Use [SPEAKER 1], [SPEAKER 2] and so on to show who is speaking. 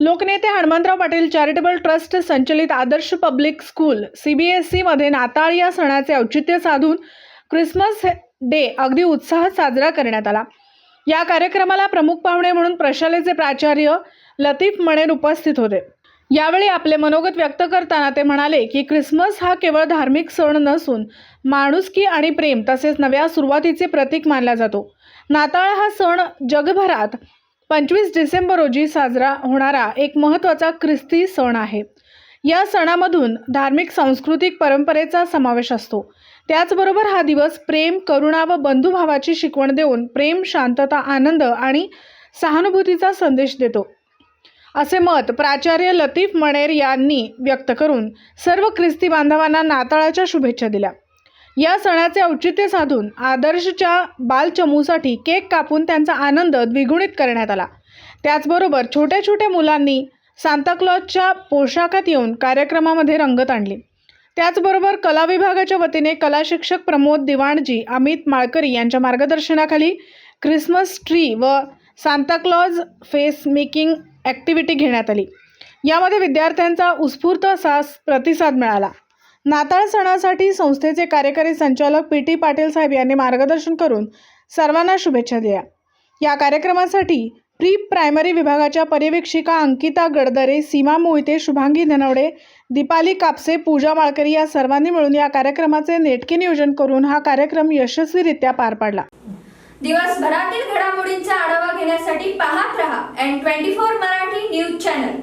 [SPEAKER 1] लोकनेते Hanumantrao Patil charitable trust संचलित आदर्श public school CBSE मध्ये नाताळ या सणाचे औचित्य साधून क्रिसमस डे अगदी उत्साहात साजरा करण्यात आला। या कार्यक्रमाला प्रमुख पाहुणे म्हणून प्रशालेचे प्राचार्य लतीफ मणेर उपस्थित होते। यावेळी आपले मनोगत व्यक्त करताना ते म्हणाले की क्रिसमस हा केवळ धार्मिक सण नसून माणुसकी आणि प्रेम तसेच नव्या सुरुवातीचे प्रतीक मानला जातो। नाताळ हा सण जगभरात 25 डिसेंबर रोजी साजरा होणारा एक महत्त्वाचा ख्रिस्ती सण आहे। या सणामधून धार्मिक सांस्कृतिक परंपरेचा समावेश असतो। त्याचबरोबर हा दिवस प्रेम, करुणा व बंधुभावाची शिकवण देऊन प्रेम, शांतता, आनंद आणि सहानुभूतीचा संदेश देतो, असे मत प्राचार्य लतीफ मणेर यांनी व्यक्त करून सर्व ख्रिस्ती बांधवांना नाताळाच्या शुभेच्छा दिल्या। या सणाचे औचित्य साधून आदर्शच्या बालचमूसाठी केक कापून त्यांचा आनंद द्विगुणित करण्यात आला। त्याचबरोबर छोट्या छोट्या मुलांनी सांताक्लॉजच्या पोशाखात येऊन कार्यक्रमामध्ये रंगत आणली। त्याचबरोबर कला विभागाच्या वतीने कला शिक्षक प्रमोद दिवाणजी, अमित माळकरी यांच्या मार्गदर्शनाखाली क्रिसमस ट्री व सांताक्लॉज फेस मेकिंग ॲक्टिव्हिटी घेण्यात आली। यामध्ये विद्यार्थ्यांचा उत्स्फूर्त असा प्रतिसाद मिळाला। नाताळ सणासाठी संस्थेचे कार्यकारी संचालक PT पाटील साहेब यांनी मार्गदर्शन करून सर्वांना शुभेच्छा दिल्या। या कार्यक्रमासाठी प्री प्रायमरी विभागाच्या पर्यवेक्षिका अंकिता गडदरे, सीमा मोहिते, शुभांगी धनवडे, दीपाली कापसे, पूजा माळकरी या सर्वांनी मिळून या कार्यक्रमाचे नेटके नियोजन करून हा कार्यक्रम यशस्वीरित्या पार पाडला।
[SPEAKER 2] दिवसभरातील घडामोडींचा आढावा घेण्यासाठी पाहत रहा N24 मराठी न्यूज चॅनल।